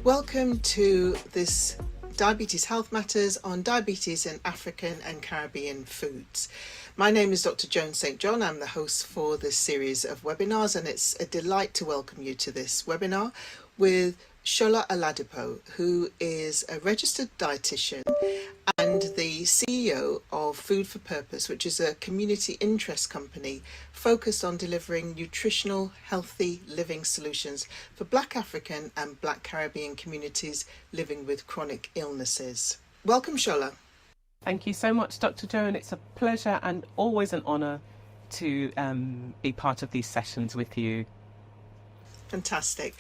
Welcome to this Diabetes Health Matters on diabetes in African and Caribbean foods. My name is Dr. Joan St John. I'm the host for this series of webinars, and it's a delight to welcome you to this webinar with Shola Oladipo, who is a registered dietitian and the CEO of Food for Purpose, which is a community interest company focused on delivering nutritional, healthy living solutions for Black African and Black Caribbean communities living with chronic illnesses. Welcome, Shola. Thank you so much, Dr. Joan. It's a pleasure and always an honour to be part of these sessions with you. Fantastic.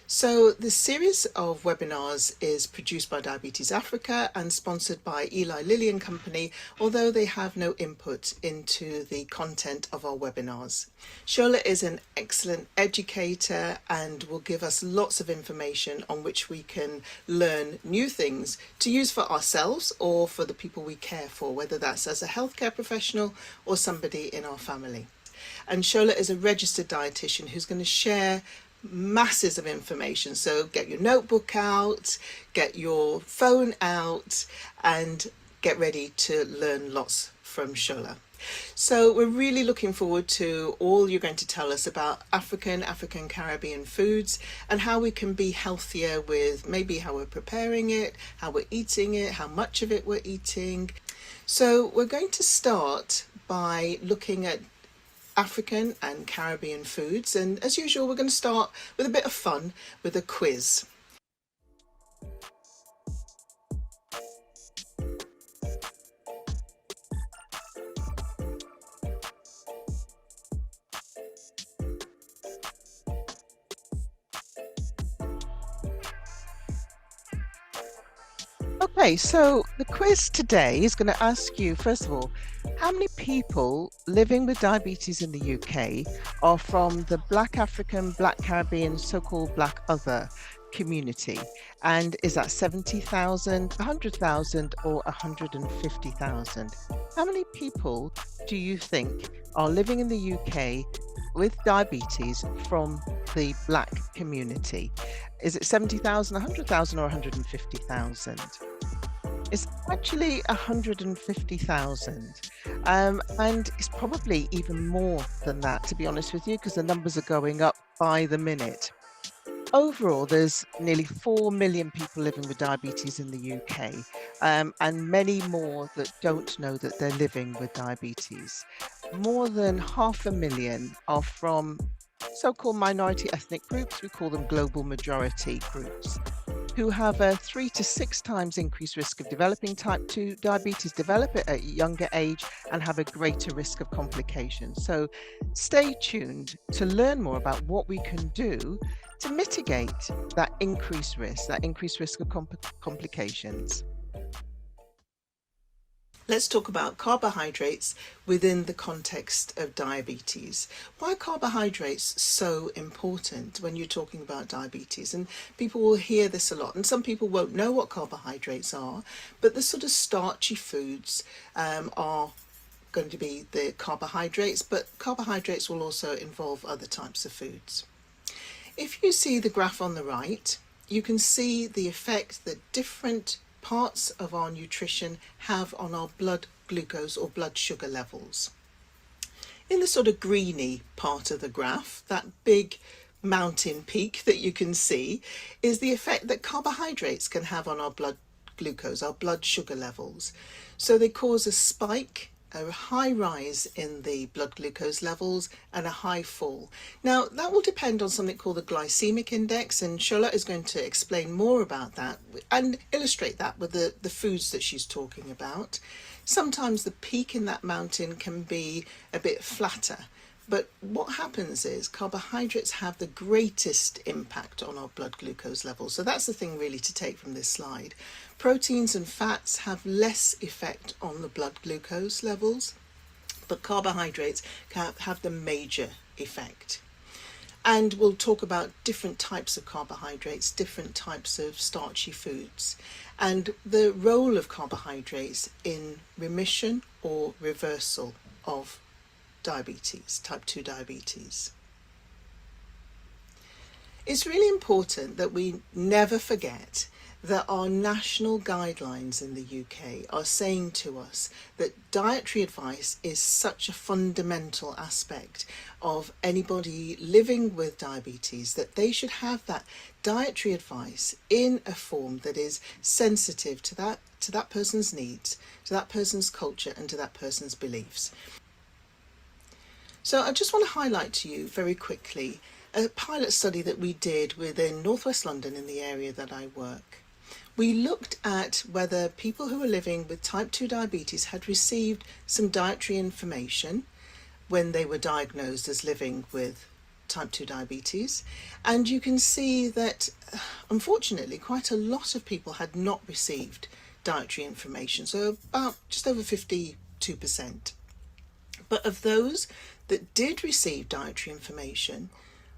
So this series of webinars is produced by Diabetes Africa and sponsored by Eli Lilly and Company, although they have no input into the content of our webinars. Shola is an excellent educator and will give us lots of information on which we can learn new things to use for ourselves or for the people we care for, whether that's as a healthcare professional or somebody in our family. And Shola is a registered dietitian who's going to share masses of information. So get your notebook out, get your phone out, and get ready to learn lots from Shola. So we're really looking forward to all you're going to tell us about African Caribbean foods and how we can be healthier with maybe how we're preparing it, how we're eating it, how much of it we're eating. So we're going to start by looking at African and Caribbean foods, and as usual we're going to start with a bit of fun with a quiz. Okay, so the quiz today is going to ask you, first of all, how many people living with diabetes in the UK are from the Black African, Black Caribbean, so-called Black Other community? And is that 70,000, 100,000 or 150,000? How many people do you think are living in the UK with diabetes from the Black community? Is it 70,000, 100,000 or 150,000? It's actually 150,000, and it's probably even more than that, to be honest with you, because the numbers are going up by the minute. Overall, there's nearly 4 million people living with diabetes in the UK, and many more that don't know that they're living with diabetes. More than 500,000 are from so-called minority ethnic groups. We call them global majority groups, who have a 3 to 6 times increased risk of developing type 2 diabetes, develop it at a younger age, and have a greater risk of complications. So stay tuned to learn more about what we can do to mitigate that increased risk of complications. Let's talk about carbohydrates within the context of diabetes. Why are carbohydrates so important when you're talking about diabetes? And people will hear this a lot, and some people won't know what carbohydrates are, but the sort of starchy foods are going to be the carbohydrates, but carbohydrates will also involve other types of foods. If you see the graph on the right, you can see the effect that different parts of our nutrition have on our blood glucose or blood sugar levels. In the sort of greeny part of the graph, that big mountain peak that you can see is the effect that carbohydrates can have on our blood glucose, our blood sugar levels. So they cause a spike, a high rise in the blood glucose levels and a high fall. Now that will depend on something called the glycemic index, and Shola is going to explain more about that and illustrate that with the foods that she's talking about. Sometimes the peak in that mountain can be a bit flatter, but what happens is carbohydrates have the greatest impact on our blood glucose levels. So that's the thing really to take from this slide. Proteins and fats have less effect on the blood glucose levels, but carbohydrates have the major effect. And we'll talk about different types of carbohydrates, different types of starchy foods, and the role of carbohydrates in remission or reversal of diabetes, type 2 diabetes. It's really important that we never forget that our national guidelines in the UK are saying to us that dietary advice is such a fundamental aspect of anybody living with diabetes, that they should have that dietary advice in a form that is sensitive to that person's needs, to that person's culture, and to that person's beliefs. So I just want to highlight to you very quickly a pilot study that we did within Northwest London in the area that I work. We looked at whether people who were living with type 2 diabetes had received some dietary information when they were diagnosed as living with type 2 diabetes. And you can see that, unfortunately, quite a lot of people had not received dietary information, so about just over 52%. But of those that did receive dietary information,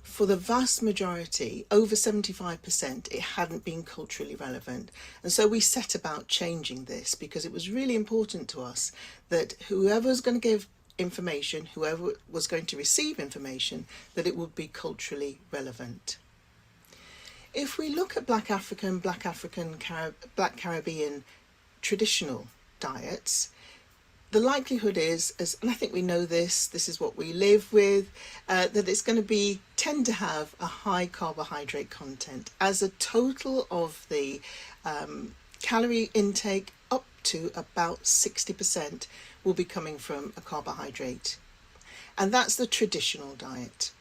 for the vast majority, over 75%, it hadn't been culturally relevant. And so we set about changing this, because it was really important to us that whoever was going to give information, whoever was going to receive information, that it would be culturally relevant. If we look at Black Caribbean traditional diets, the likelihood is, and I think we know this is what we live with, that it's going to tend to have a high carbohydrate content. As a total of the calorie intake, up to about 60% will be coming from a carbohydrate. And that's the traditional diet.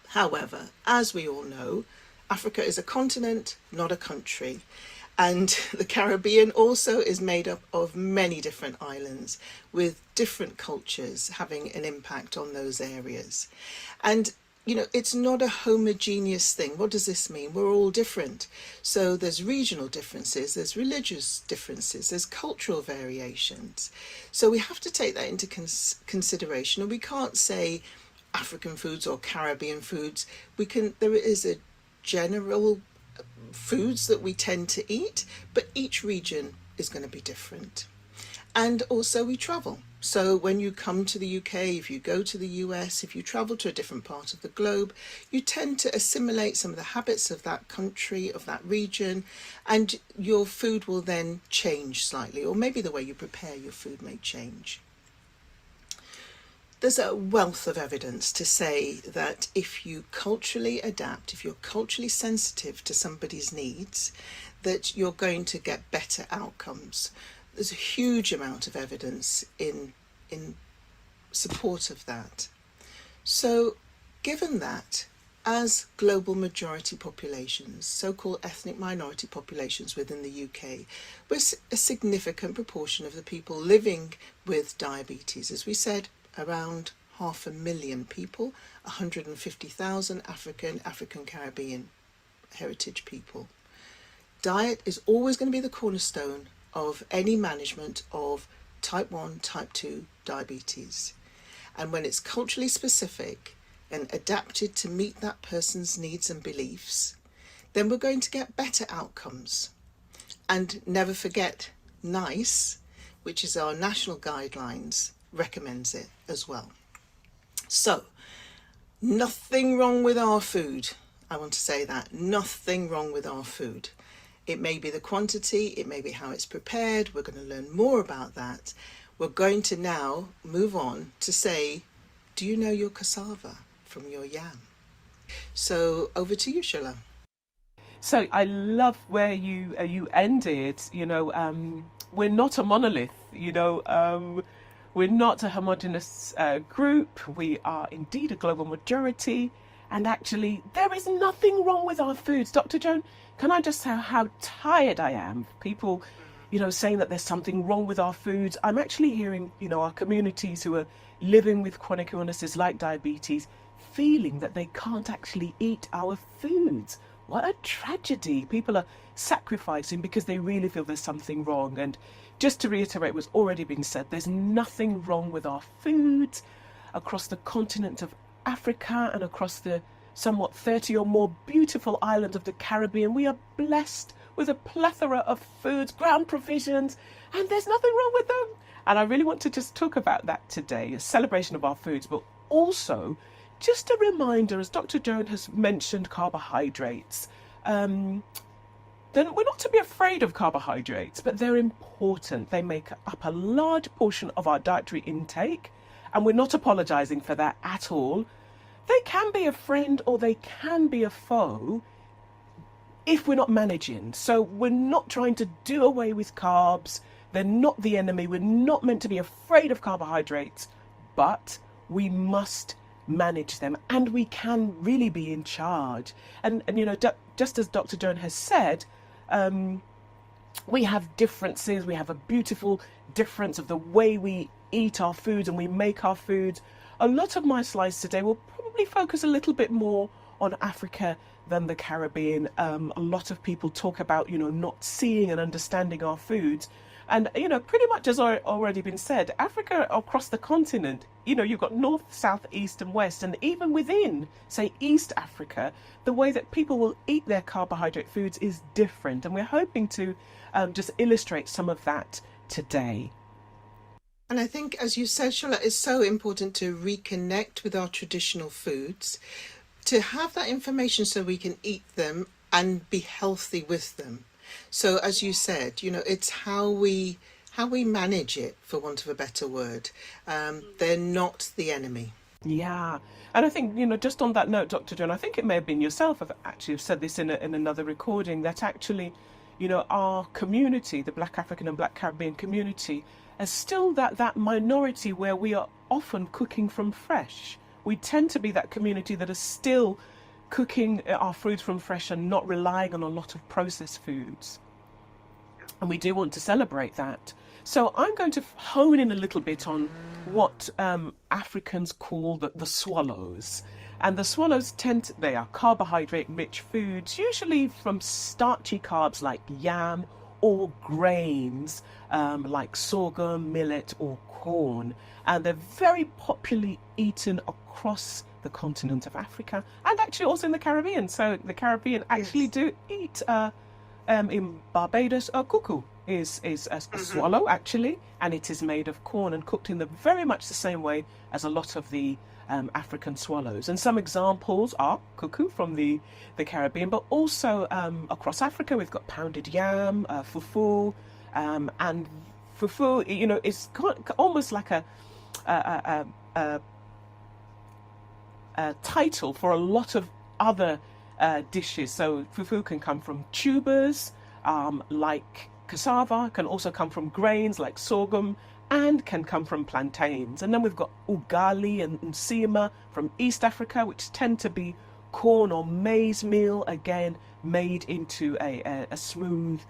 However, as we all know, Africa is a continent, not a country. And the Caribbean also is made up of many different islands with different cultures having an impact on those areas. And, it's not a homogeneous thing. What does this mean? We're all different. So there's regional differences, there's religious differences, there's cultural variations. So we have to take that into consideration. And we can't say African foods or Caribbean foods. There is a general foods that we tend to eat, but each region is going to be different. And also we travel. So when you come to the UK, if you go to the US, if you travel to a different part of the globe, you tend to assimilate some of the habits of that country, of that region, and your food will then change slightly, or maybe the way you prepare your food may change. There's a wealth of evidence to say that if you culturally adapt, if you're culturally sensitive to somebody's needs, that you're going to get better outcomes. There's a huge amount of evidence in support of that. So given that, as global majority populations, so-called ethnic minority populations within the UK, we're a significant proportion of the people living with diabetes. As we said, around 500,000 people, 150,000 African Caribbean heritage people. Diet is always going to be the cornerstone of any management of type 1, type 2 diabetes. And when it's culturally specific and adapted to meet that person's needs and beliefs, then we're going to get better outcomes. And never forget, NICE, which is our national guidelines, recommends it as well. So, nothing wrong with our food. I want to say that. Nothing wrong with our food. It may be the quantity, it may be how it's prepared. We're going to learn more about that. We're going to now move on to say, do you know your cassava from your yam? So over to you, Shola. So I love where you ended. We're not a monolith. We're not a homogenous group. We are indeed a global majority. And actually, there is nothing wrong with our foods. Dr. Joan, can I just say how tired I am? People, saying that there's something wrong with our foods. I'm actually hearing, our communities who are living with chronic illnesses like diabetes, feeling that they can't actually eat our foods. What a tragedy. People are sacrificing because they really feel there's something wrong. And just to reiterate what's already been said, there's nothing wrong with our foods across the continent of Africa and across the somewhat 30 or more beautiful islands of the Caribbean. We are blessed with a plethora of foods, ground provisions, and there's nothing wrong with them. And I really want to just talk about that today, a celebration of our foods, but also just a reminder, as Dr. Joan has mentioned, carbohydrates. Then we're not to be afraid of carbohydrates, but they're important. They make up a large portion of our dietary intake, and we're not apologising for that at all. They can be a friend or they can be a foe if we're not managing. So we're not trying to do away with carbs. They're not the enemy. We're not meant to be afraid of carbohydrates, but we must manage them, and we can really be in charge. And you know, just as Dr. Joan has said, we have differences. We have a beautiful difference of the way we eat our foods and we make our foods. A lot of my slides today will probably focus a little bit more on Africa than the Caribbean. A lot of people talk about, you know, not seeing and understanding our foods. And, you know, pretty much as already been said, Africa across the continent, you know, you've got north, south, east and west. And even within, say, East Africa, the way that people will eat their carbohydrate foods is different. And we're hoping to just illustrate some of that today. And I think, as you said, Shola, it's so important to reconnect with our traditional foods, to have that information so we can eat them and be healthy with them. So, as you said, you know, it's how we manage it, for want of a better word. They're not the enemy. Yeah. And I think, you know, just on that note, Dr. Joan, I think it may have been yourself have actually said this in another recording, that actually, you know, our community, the Black African and Black Caribbean community, is still that minority where we are often cooking from fresh. We tend to be that community that is still cooking our foods from fresh and not relying on a lot of processed foods. And we do want to celebrate that. So I'm going to hone in a little bit on what Africans call the swallows. And the swallows they are carbohydrate-rich foods, usually from starchy carbs like yam, or grains like sorghum, millet or corn. And they're very popularly eaten across the continent of Africa and actually also in the Caribbean. So the Caribbean actually do eat, in Barbados, a cuckoo is a swallow actually, and it is made of corn and cooked in very much the same way as a lot of the African swallows. And some examples are cuckoo from the Caribbean, but also across Africa we've got pounded yam, fufu, and fufu, you know, it's almost like a title for a lot of other dishes. So fufu can come from tubers like cassava, can also come from grains like sorghum, and can come from plantains. And then we've got ugali and nsima from East Africa, which tend to be corn or maize meal, again made into a smooth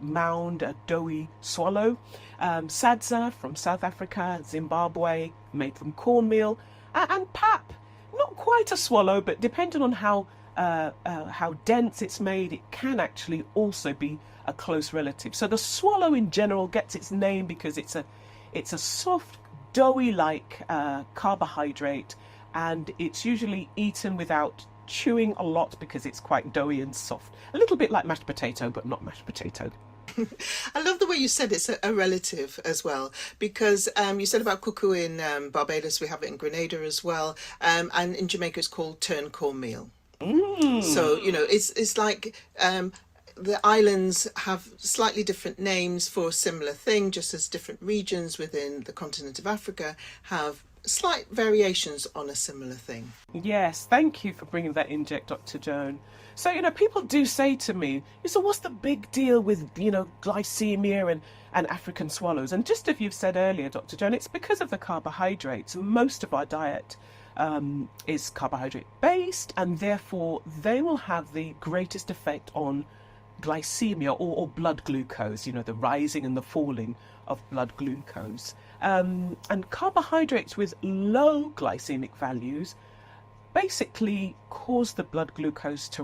mound, a doughy swallow. Sadza from South Africa, Zimbabwe, made from cornmeal, and pap, not quite a swallow, but depending on how dense it's made, it can actually also be a close relative. So the swallow in general gets its name because it's a soft, doughy-like carbohydrate, and it's usually eaten without chewing a lot because it's quite doughy and soft. A little bit like mashed potato, but not mashed potato. I love the way you said it's a relative as well, because you said about cuckoo in Barbados, we have it in Grenada as well, and in Jamaica it's called turn cornmeal. So, you know, it's like the islands have slightly different names for a similar thing, just as different regions within the continent of Africa have slight variations on a similar thing. Yes, thank you for bringing that in, Dr. Joan. So, you know, people do say to me, so what's the big deal with, you know, glycemia and African swallows? And just as you've said earlier, Dr. Joan, it's because of the carbohydrates. Most of our diet is carbohydrate based, and therefore they will have the greatest effect on glycemia or blood glucose, you know, the rising and the falling of blood glucose. And carbohydrates with low glycemic values basically cause the blood glucose to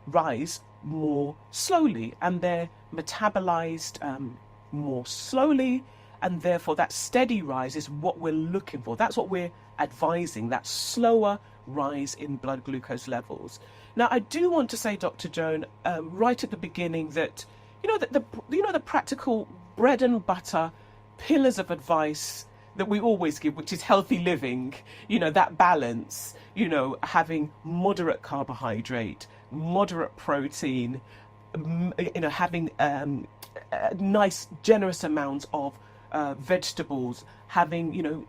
rise more slowly, and they're metabolized more slowly, and therefore that steady rise is what we're looking for. That's what we're advising, that slower rise in blood glucose levels. Now, I do want to say, Dr. Joan, right at the beginning, that the practical bread and butter pillars of advice that we always give, which is healthy living, that balance, having moderate carbohydrate, moderate protein, having nice, generous amounts of vegetables, having,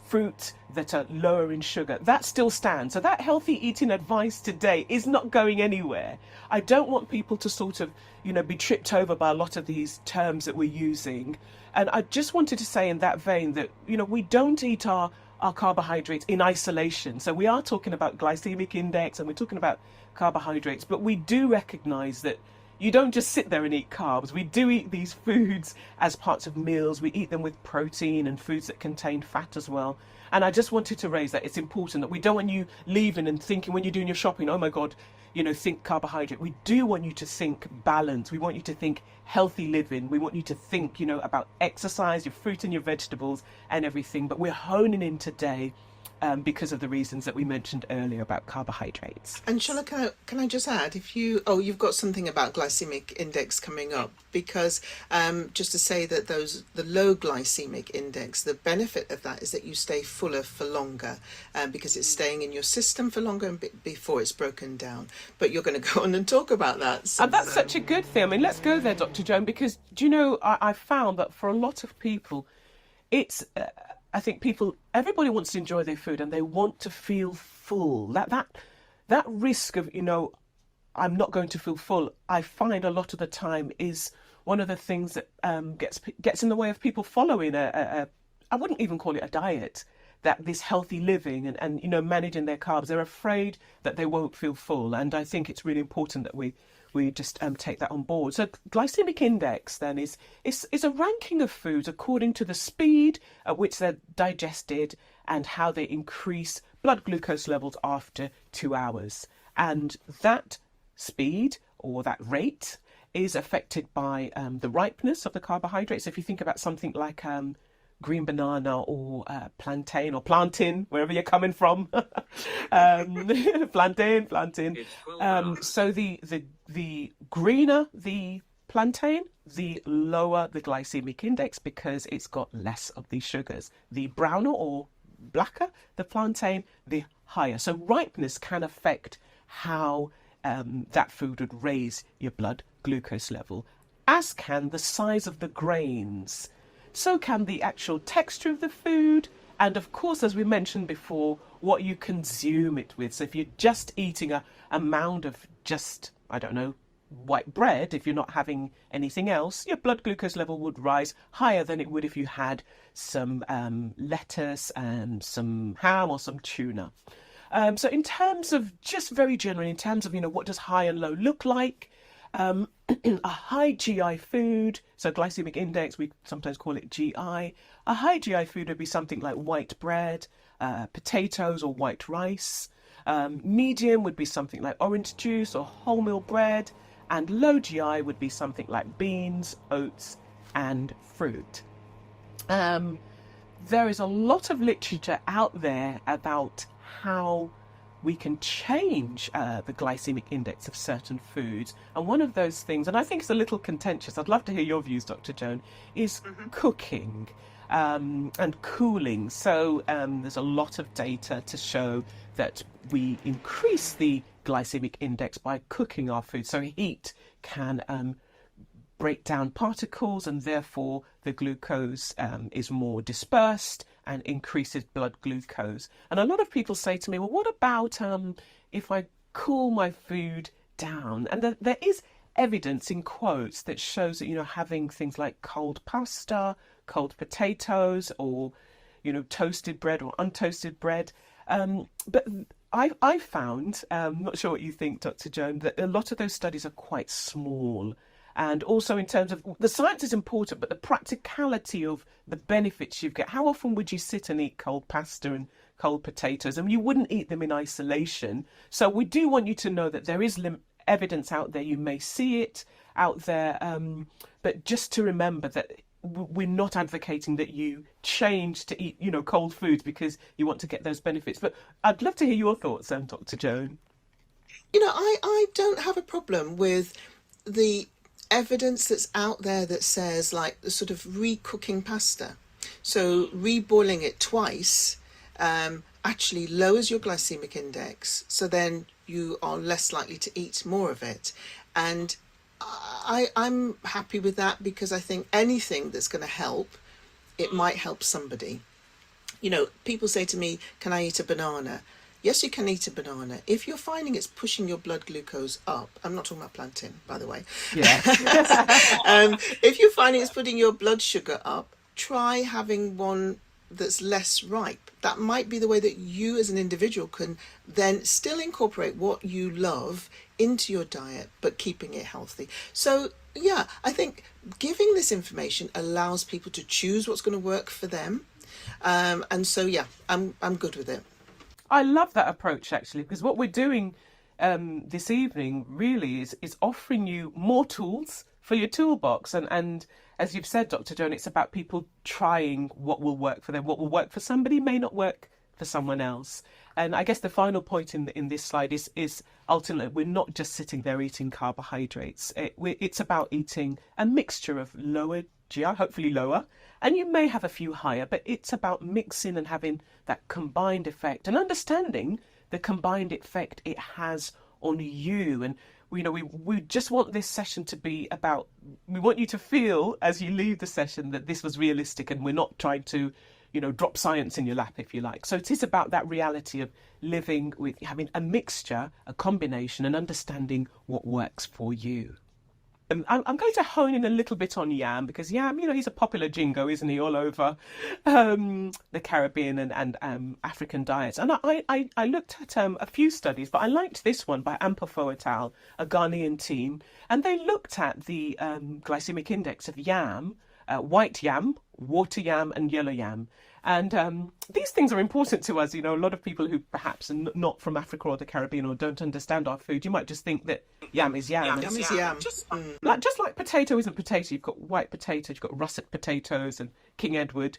fruit that are lower in sugar, that still stands. So that healthy eating advice today is not going anywhere. I don't want people to sort of, be tripped over by a lot of these terms that we're using. And I just wanted to say in that vein that, we don't eat our carbohydrates in isolation. So we are talking about glycemic index and we're talking about carbohydrates, but we do recognize that you don't just sit there and eat carbs. We do eat these foods as parts of meals. We eat them with protein and foods that contain fat as well. And I just wanted to raise that. It's important that we don't want you leaving and thinking when you're doing your shopping, oh my God, think carbohydrate. We do want you to think balance. We want you to think healthy living. We want you to think, about exercise, your fruit and your vegetables and everything. But we're honing in today because of the reasons that we mentioned earlier about carbohydrates. And Shola, can I just add, you've got something about glycemic index coming up, because just to say that the low glycemic index, the benefit of that is that you stay fuller for longer, because it's staying in your system for longer before it's broken down. But you're going to go on and talk about that. And that's such a good thing. I mean, let's go there, Dr. Joan, because I found that for a lot of people, it's I think everybody wants to enjoy their food and they want to feel full. That risk of, I'm not going to feel full, I find a lot of the time is one of the things that gets in the way of people following I wouldn't even call it a diet, that this healthy living and managing their carbs. They're afraid that they won't feel full. And I think it's really important that we just take that on board. So glycemic index then is a ranking of foods according to the speed at which they're digested and how they increase blood glucose levels after 2 hours. And that speed or that rate is affected by the ripeness of the carbohydrates. So if you think about something like green banana or plantain or plantain, wherever you're coming from. Plantain. So the greener the plantain, the lower the glycemic index because it's got less of these sugars. The browner or blacker the plantain, the higher. So ripeness can affect how that food would raise your blood glucose level, as can the size of the grains. So can the actual texture of the food, and of course, as we mentioned before, what you consume it with. So if you're just eating a mound of just, white bread, if you're not having anything else, your blood glucose level would rise higher than it would if you had some lettuce and some ham or some tuna. So in terms of, just very generally, in terms of, what does high and low look like? A high GI food, so glycemic index, we sometimes call it GI. A high GI food would be something like white bread, potatoes or white rice. Medium would be something like orange juice or wholemeal bread. And low GI would be something like beans, oats, and fruit. There is a lot of literature out there about how we can change the glycemic index of certain foods. And one of those things, and I think it's a little contentious, I'd love to hear your views, Dr. Joan, is cooking and cooling. So there's a lot of data to show that we increase the glycemic index by cooking our food. So heat can break down particles and therefore the glucose is more dispersed and increases blood glucose. And a lot of people say to me, well, what about if I cool my food down? And there is evidence in quotes that shows that, having things like cold pasta, cold potatoes, or, toasted bread or untoasted bread. But I found, I'm not sure what you think, Dr. Joan, that a lot of those studies are quite small. And also in terms of, the science is important, but the practicality of the benefits you get. How often would you sit and eat cold pasta and cold potatoes? And you wouldn't eat them in isolation. So we do want you to know that there is evidence out there. You may see it out there. But just to remember that we're not advocating that you change to eat, cold foods because you want to get those benefits. But I'd love to hear your thoughts, Dr. Joan. I don't have a problem with the evidence that's out there that says, like, the sort of re-cooking pasta. So reboiling it twice actually lowers your glycemic index, so then you are less likely to eat more of it. And I'm happy with that, because I think anything that's going to help, it might help somebody. You know, people say to me, can I eat a banana? Yes, you can eat a banana. If you're finding it's pushing your blood glucose up, I'm not talking about plantain, by the way. Yeah. If you're finding it's putting your blood sugar up, try having one that's less ripe. That might be the way that you as an individual can then still incorporate what you love into your diet, but keeping it healthy. So yeah, I think giving this information allows people to choose what's going to work for them. And so yeah, I'm good with it. I love that approach, actually, because what we're doing this evening really is offering you more tools for your toolbox. And as you've said, Dr. Joan, it's about people trying what will work for them. What will work for somebody may not work for someone else. And I guess the final point in this slide is ultimately we're not just sitting there eating carbohydrates. It's about eating a mixture of lower GI, hopefully lower, and you may have a few higher, but it's about mixing and having that combined effect and understanding the combined effect it has on you. And we just want this session to be about, we want you to feel as you leave the session that this was realistic, and we're not trying to drop science in your lap, if you like. So it is about that reality of living with having a mixture, a combination, and understanding what works for you. I'm going to hone in a little bit on yam, because yam, he's a popular jingo, isn't he, all over the Caribbean and African diets. And I looked at a few studies, but I liked this one by Ampofo et al., a Ghanaian team, and they looked at the glycemic index of yam, white yam, water yam, and yellow yam. And these things are important to us. A lot of people who perhaps are not from Africa or the Caribbean or don't understand our food, you might just think that yam is yam. Yam is yam. Just like potato isn't potato. You've got white potatoes, you've got russet potatoes and King Edward.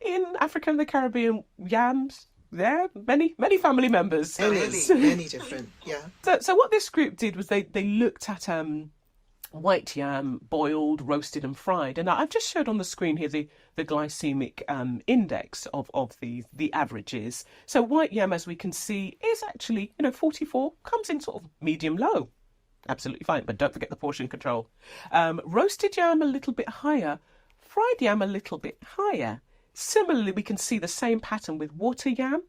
In Africa and the Caribbean, yams, they're many family members. Many different, yeah. So what this group did was they looked at white yam, boiled, roasted and fried. And I've just showed on the screen here the glycemic index of the averages. So white yam, as we can see, is actually, 44, comes in sort of medium low. Absolutely fine, but don't forget the portion control. Roasted yam a little bit higher, fried yam a little bit higher. Similarly, we can see the same pattern with water yam.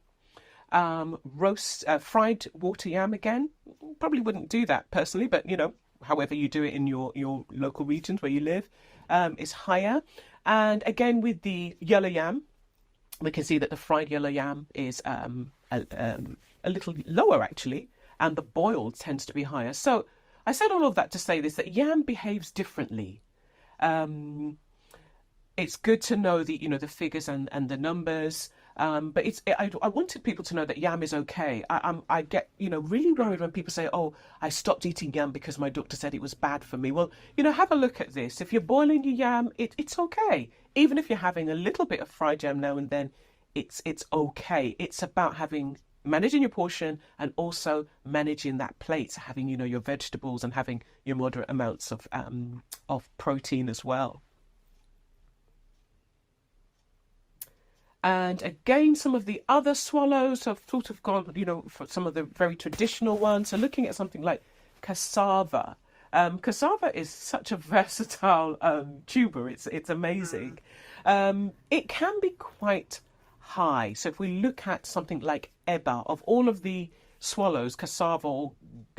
Fried water yam again. Probably wouldn't do that personally, but however you do it in your local regions where you live, is higher. And again, with the yellow yam, we can see that the fried yellow yam is a little lower, actually, and the boiled tends to be higher. So I said all of that to say this, that yam behaves differently. It's good to know the figures and the numbers. But I wanted people to know that yam is okay. I get really worried when people say, "Oh, I stopped eating yam because my doctor said it was bad for me." Well, have a look at this. If you're boiling your yam, it's okay. Even if you're having a little bit of fried yam now and then, it's okay. It's about managing your portion and also managing that plate, having your vegetables and having your moderate amounts of protein as well. And again, some of the other swallows have sort of gone, for some of the very traditional ones. So looking at something like cassava. Cassava is such a versatile tuber. It's amazing. It can be quite high. So if we look at something like eba, of all of the swallows, cassava, or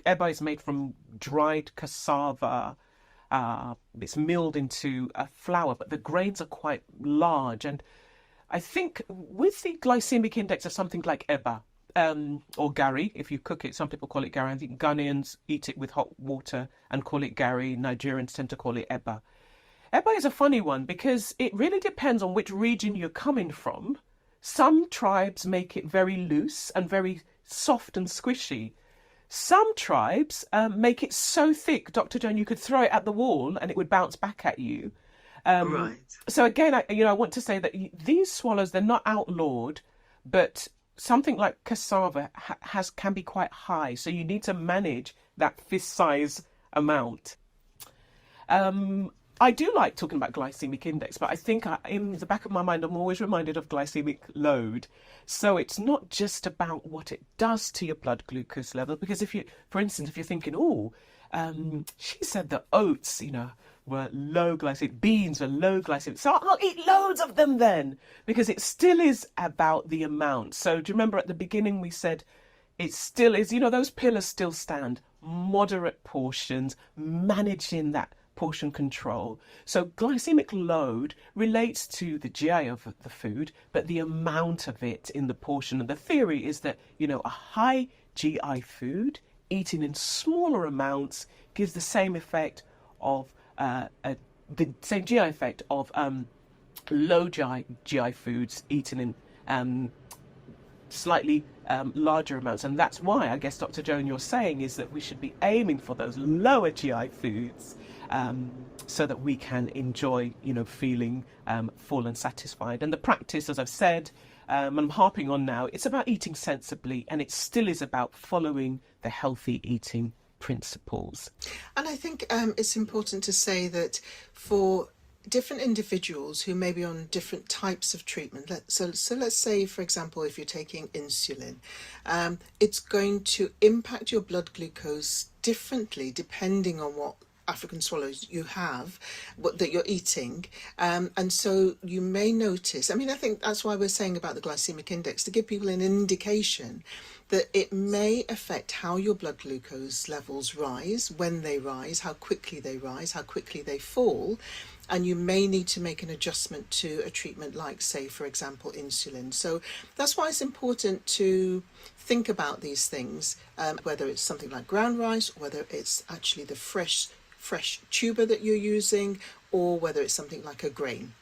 eba is made from dried cassava. It's milled into a flour, but the grains are quite large. And I think with the glycemic index of something like eba, or Garri, if you cook it, some people call it Garri. I think Ghanaians eat it with hot water and call it Garri. Nigerians tend to call it eba. Eba is a funny one because it really depends on which region you're coming from. Some tribes make it very loose and very soft and squishy. Some tribes make it so thick, Dr. Joan, you could throw it at the wall and it would bounce back at you. Right. So again, I want to say that these swallows, they're not outlawed, but something like cassava can be quite high. So you need to manage that fist size amount. I do like talking about glycemic index, but I think in the back of my mind, I'm always reminded of glycemic load. So it's not just about what it does to your blood glucose level, because if you, for instance, if you're thinking, she said that oats, were low glycemic, beans were low glycemic, so I'll eat loads of them then, because it still is about the amount. So do you remember at the beginning we said it still is, those pillars still stand, moderate portions, managing that portion control. So glycemic load relates to the GI of the food, but the amount of it in the portion. And the theory is that, a high GI food eaten in smaller amounts gives the same effect of the same GI effect of low GI foods eaten in slightly larger amounts. And that's why, I guess, Dr. Joan, you're saying is that we should be aiming for those lower GI foods so that we can enjoy, feeling full and satisfied. And the practice, as I've said, I'm harping on now, it's about eating sensibly, and it still is about following the healthy eating principles. And I think it's important to say that for different individuals who may be on different types of treatment, so let's say, for example, if you're taking insulin, it's going to impact your blood glucose differently depending on what African swallows you have, what that you're eating, and so you may notice, I think that's why we're saying about the glycemic index, to give people an indication that it may affect how your blood glucose levels rise, when they rise, how quickly they rise, how quickly they fall, and you may need to make an adjustment to a treatment like, say, for example, insulin. So that's why it's important to think about these things, whether it's something like ground rice, whether it's actually the fresh tuber that you're using, or whether it's something like a grain.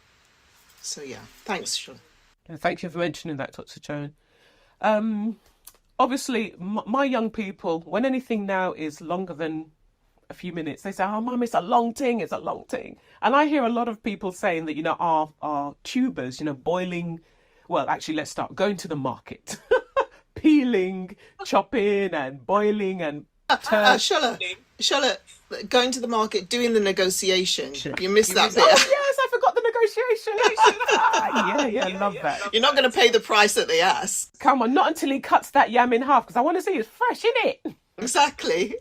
So yeah, thanks, Shola. Thank you for mentioning that, Dr. Joan. Obviously, my young people, when anything now is longer than a few minutes, they say, "Oh, Mum, it's a long thing, it's a long thing." And I hear a lot of people saying that, our tubers, boiling, well, actually, let's start going to the market, peeling, chopping and boiling and Shola, going to the market, doing the negotiation. You missed that bit. Oh, yes, I forgot the negotiation. Yeah, I love that. You're not going to pay the price that they ask. Come on, not until he cuts that yam in half, because I want to see it's fresh, innit? Exactly.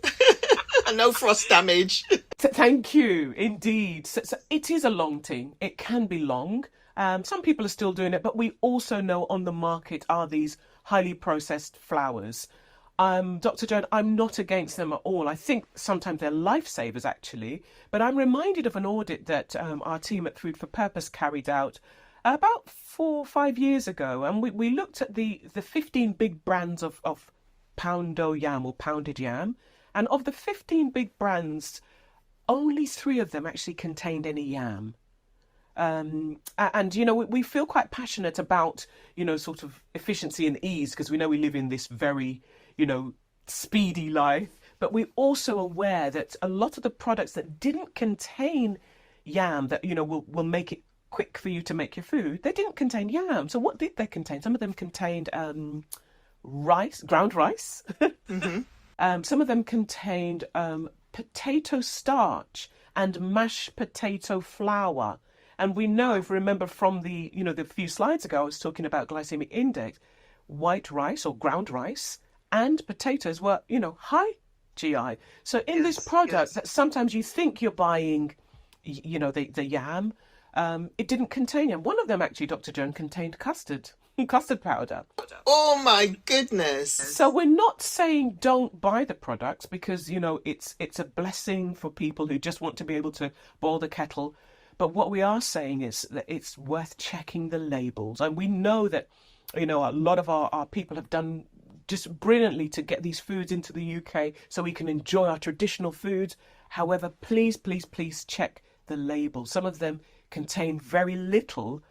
And no frost damage. Thank you, indeed. So it is a long thing. It can be long. Some people are still doing it, but we also know on the market are these highly processed flours. Dr. Joan, I'm not against them at all. I think sometimes they're lifesavers, actually. But I'm reminded of an audit that our team at Food for Purpose carried out about 4 or 5 years ago. And we looked at the 15 big brands of poundo yam or pounded yam. And of the 15 big brands, only 3 of them actually contained any yam. And, we feel quite passionate about, sort of efficiency and ease, because we know we live in this very speedy life, but we're also aware that a lot of the products that didn't contain yam that, will make it quick for you to make your food, they didn't contain yam. So what did they contain? Some of them contained rice, ground rice. Mm-hmm. Some of them contained potato starch and mashed potato flour. And we know, if you remember from the few slides ago, I was talking about glycemic index, white rice or ground rice and potatoes were, high GI. So in this product that sometimes you think you're buying, the yam, it didn't contain yam. One of them actually, Dr. Joan, contained custard powder. Oh my goodness. So we're not saying don't buy the products, because, it's a blessing for people who just want to be able to boil the kettle. But what we are saying is that it's worth checking the labels. And we know that, a lot of our people have done just brilliantly to get these foods into the UK so we can enjoy our traditional foods. However, please check the label. Some of them contain very little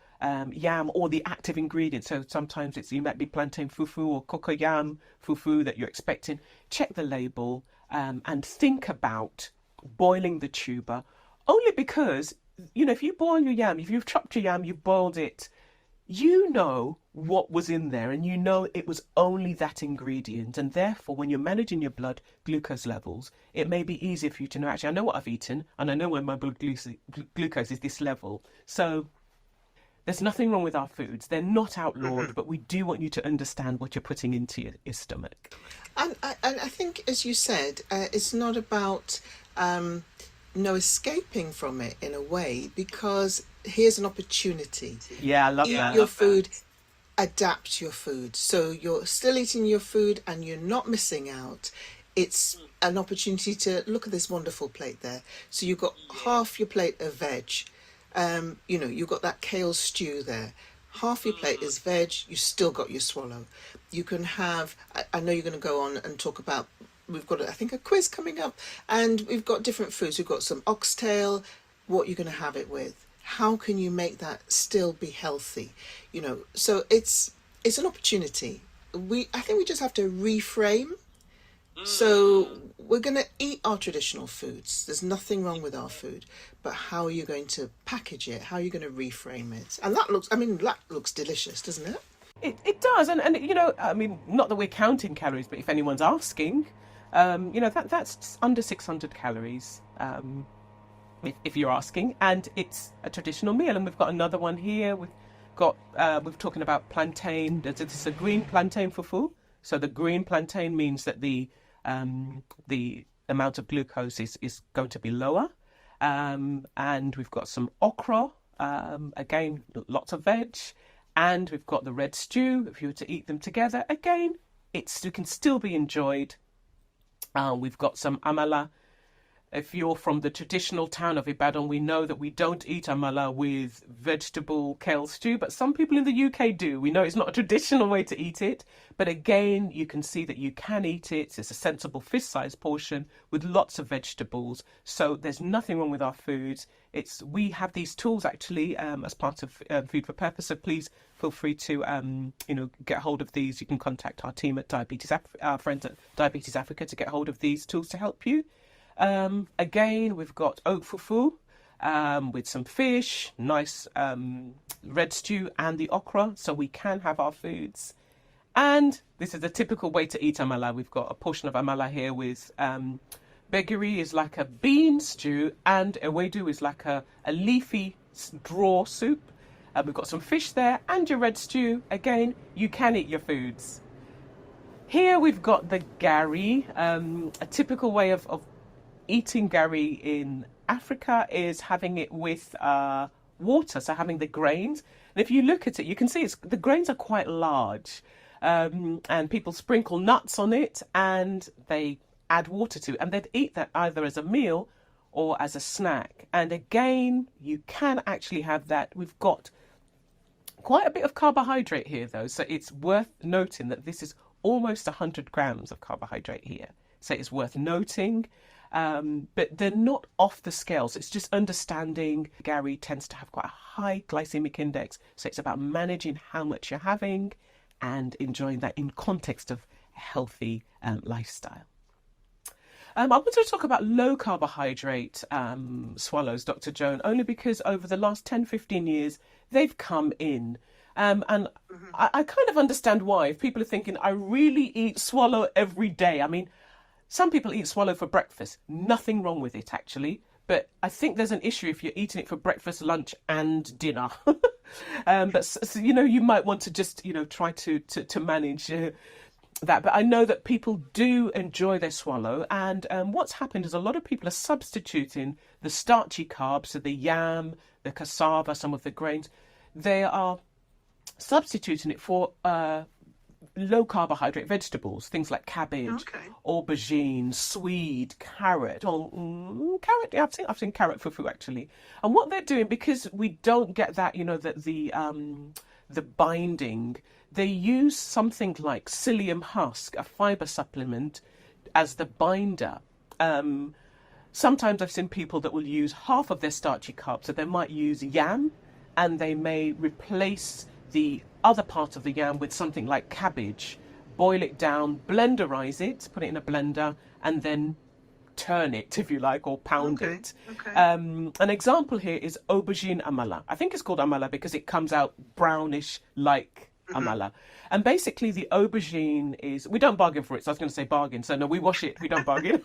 yam or the active ingredient. So sometimes you might be plantain fufu or cocoyam fufu that you're expecting. Check the label and think about boiling the tuber, only because, if you boil your yam, if you've chopped your yam, you've boiled it, you know what was in there, and you know it was only that ingredient, and therefore when you're managing your blood glucose levels, it may be easier for you to know, actually, I know what I've eaten and I know when my blood glucose is this level. So there's nothing wrong with our foods. They're not outlawed, but we do want you to understand what you're putting into your stomach. And I think, as you said, it's not about no escaping from it in a way, because here's an opportunity. Yeah, I love Eat that. your food, adapt your food. So you're still eating your food and you're not missing out. It's an opportunity to look at this wonderful plate there. So you've got half your plate of veg. You've got that kale stew there. Half your plate is veg, you still got your swallow. You can have, I know you're going to go on and talk about, we've got, I think, a quiz coming up, and we've got different foods. We've got some oxtail, what you're going to have it with. How can you make that still be healthy? So it's an opportunity. I think we just have to reframe. So we're going to eat our traditional foods. There's nothing wrong with our food, but how are you going to package it? How are you going to reframe it? And that looks delicious, doesn't it? It does, and I mean, not that we're counting calories, but if anyone's asking, that's under 600 calories. If you're asking, and it's a traditional meal, and we've got another one here. We're talking about plantain. It's a green plantain fufu. So the green plantain means that the amount of glucose is going to be lower, and we've got some okro. Again, lots of veg, and we've got the red stew. If you were to eat them together, again, it can still be enjoyed. We've got some amala. If you're from the traditional town of Ibadan, we know that we don't eat amala with vegetable kale stew, but some people in the UK do. We know it's not a traditional way to eat it, but again, you can see that you can eat it. It's a sensible fist-sized portion with lots of vegetables. So there's nothing wrong with our foods. We have these tools actually as part of Food for Purpose. So please feel free to get hold of these. You can contact our team at our friends at Diabetes Africa to get hold of these tools to help you. Again, we've got oat fufu with some fish, nice red stew, and the okra, so we can have our foods. And this is a typical way to eat amala. We've got a portion of amala here with gbegiri is like a bean stew, and ewedu is like a leafy draw soup. We've got some fish there, and your red stew. Again, you can eat your foods. Here we've got the Garri. A typical way of eating Garri in Africa is having it with water, so having the grains. And if you look at it, you can see the grains are quite large, and people sprinkle nuts on it and they add water to it, and they'd eat that either as a meal or as a snack. And again, you can actually have that. We've got quite a bit of carbohydrate here though, so it's worth noting that this is almost 100 grams of carbohydrate here, so it's worth noting. But they're not off the scales. It's just understanding Garri tends to have quite a high glycemic index. So it's about managing how much you're having and enjoying that in context of a healthy lifestyle. I wanted to talk about low carbohydrate swallows, Dr. Joan, only because over the last 10-15 years, they've come in. And I kind of understand why. If people are thinking, I really eat swallow every day. I mean, some people eat swallow for breakfast. Nothing wrong with it, actually. But I think there's an issue if you're eating it for breakfast, lunch, and dinner. But so, you might want to just, try to manage that. But I know that people do enjoy their swallow. And what's happened is a lot of people are substituting the starchy carbs, so the yam, the cassava, some of the grains. They are substituting it for low carbohydrate vegetables, things like cabbage, aubergine, swede, carrot. Carrot. Yeah, I've seen carrot fufu actually. And what they're doing, because we don't get that, the binding, they use something like psyllium husk, a fiber supplement, as the binder. Sometimes I've seen people that will use half of their starchy carbs, so they might use yam, and they may replace the other part of the yam with something like cabbage, boil it down, blenderize it, put it in a blender, and then turn it, if you like, or pound Okay. it. Okay. An example here is aubergine amala. I think it's called amala because it comes out brownish like amala. And basically the aubergine is, we don't bargain for it, so I was going to say bargain. So no, we wash it, we don't bargain.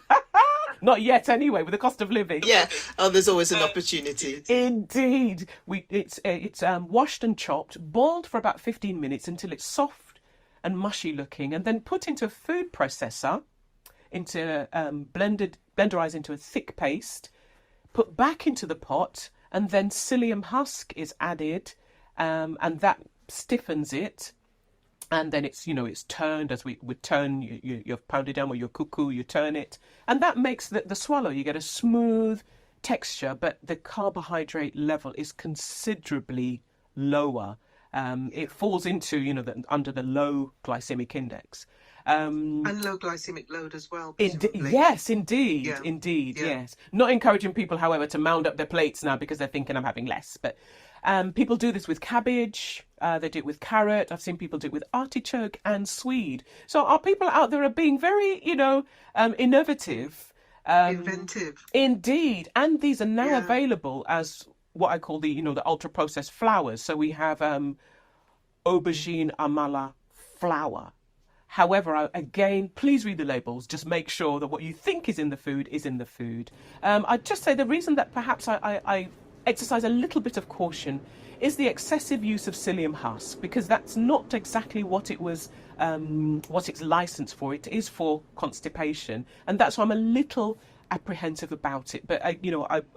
Not yet anyway, with the cost of living. Yeah. Oh, there's always an opportunity. Indeed. It's washed and chopped, boiled for about 15 minutes until it's soft and mushy looking, and then put into a food processor, into blenderized into a thick paste, put back into the pot, and then psyllium husk is added, and that stiffens it. And then it's turned as we would turn, you've pounded down with your cuckoo, you turn it. And that makes the swallow, you get a smooth texture, but the carbohydrate level is considerably lower. It falls into, under the low glycemic index. And low glycemic load as well, presumably. Yes, indeed, Yeah. indeed, Yeah. yes. Not encouraging people, however, to mound up their plates now because they're thinking I'm having less. But people do this with cabbage. They do it with carrot. I've seen people do it with artichoke and swede. So our people out there are being very, innovative. Inventive. Indeed. And these are now Yeah. available as what I call the ultra processed flours. So we have aubergine amala flour. However, again, please read the labels. Just make sure that what you think is in the food is in the food. I'd just say the reason that perhaps I exercise a little bit of caution is the excessive use of psyllium husk, because that's not exactly what it was, what it's licensed for. It is for constipation, and that's why I'm a little apprehensive about it. But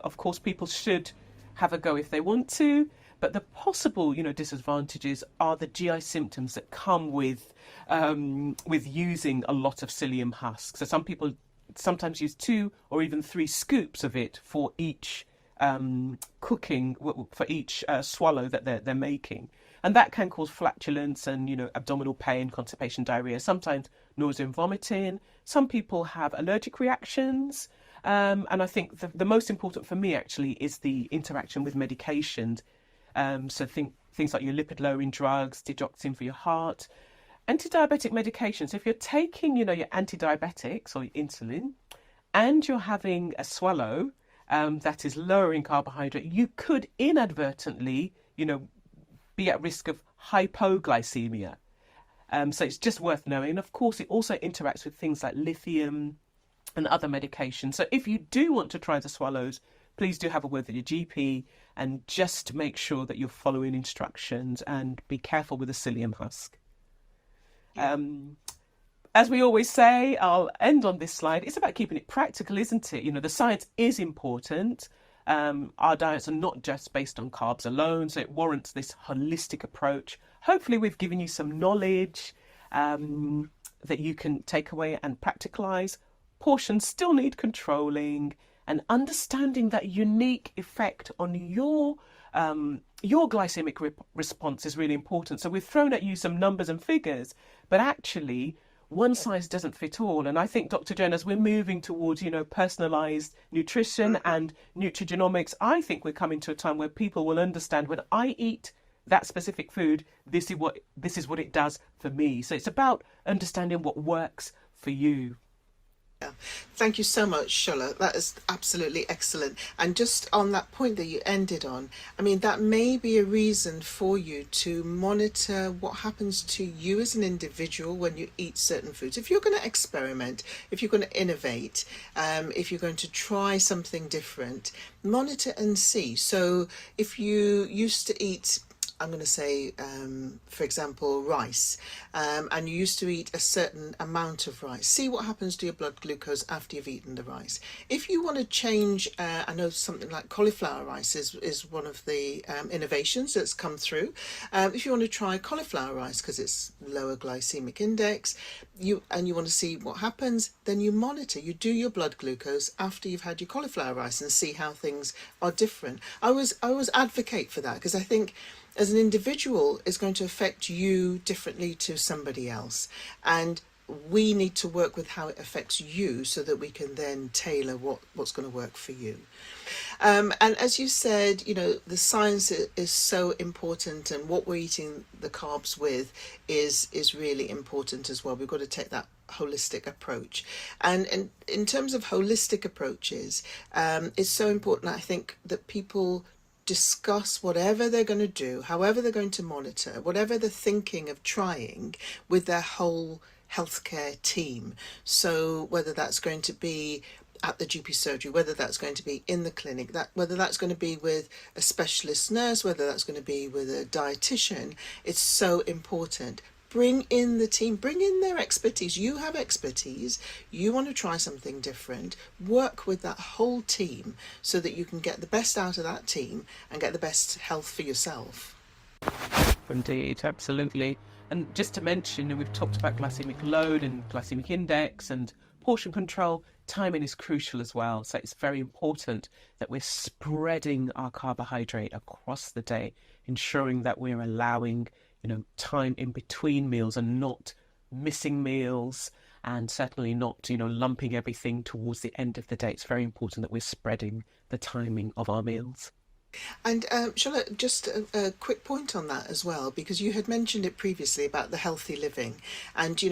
of course, people should have a go if they want to. But the possible, disadvantages are the GI symptoms that come with using a lot of psyllium husk. So some people sometimes use 2 or even 3 scoops of it for each cooking, for each swallow that they're making, and that can cause flatulence and abdominal pain, constipation, diarrhea, sometimes nausea and vomiting. Some people have allergic reactions, and I think the most important for me actually is the interaction with medications. So things like your lipid lowering drugs, digoxin for your heart, anti-diabetic medications. If you're taking your anti-diabetics or your insulin and you're having a swallow that is lowering carbohydrate, you could inadvertently, be at risk of hypoglycemia. So it's just worth knowing. And of course, it also interacts with things like lithium and other medications. So if you do want to try the swallows, please do have a word with your GP and just make sure that you're following instructions and be careful with the psyllium husk. As we always say, I'll end on this slide. It's about keeping it practical, isn't it? The science is important. Our diets are not just based on carbs alone, so it warrants this holistic approach. Hopefully we've given you some knowledge that you can take away and practicalize. Portions still need controlling, and understanding that unique effect on your glycemic response is really important. So we've thrown at you some numbers and figures, but actually one size doesn't fit all. And I think, Dr. Joan, as we're moving towards, personalised nutrition and nutrigenomics, I think we're coming to a time where people will understand, when I eat that specific food, this is what it does for me. So it's about understanding what works for you. Yeah. Thank you so much, Shola. That is absolutely excellent. And just on that point that you ended on, that may be a reason for you to monitor what happens to you as an individual when you eat certain foods. If you're going to experiment, if you're going to innovate, if you're going to try something different, monitor and see. So if you used to eat, I'm going to say, for example, rice, and you used to eat a certain amount of rice. See what happens to your blood glucose after you've eaten the rice. If you want to change, I know something like cauliflower rice is one of the innovations that's come through. If you want to try cauliflower rice because it's lower glycemic index, you want to see what happens, then you monitor. You do your blood glucose after you've had your cauliflower rice and see how things are different. I always advocate for that, because I think as an individual, it's going to affect you differently to somebody else. And we need to work with how it affects you so that we can then tailor what's going to work for you. And as you said, the science is so important, and what we're eating the carbs with is really important as well. We've got to take that holistic approach. And in terms of holistic approaches, it's so important, I think, that people discuss whatever they're going to do, however they're going to monitor, whatever they're thinking of trying, with their whole healthcare team. So whether that's going to be at the GP surgery, whether that's going to be in the clinic, whether that's going to be with a specialist nurse, whether that's going to be with a dietitian, it's so important. Bring in the team, bring in their expertise. You have expertise, you want to try something different, work with that whole team so that you can get the best out of that team and get the best health for yourself. Indeed, absolutely. And just to mention, we've talked about glycemic load and glycemic index and portion control. Timing is crucial as well. So it's very important that we're spreading our carbohydrate across the day, ensuring that we're allowing, time in between meals and not missing meals, and certainly not, lumping everything towards the end of the day. It's very important that we're spreading the timing of our meals. And Shola, just a quick point on that as well, because you had mentioned it previously about the healthy living, and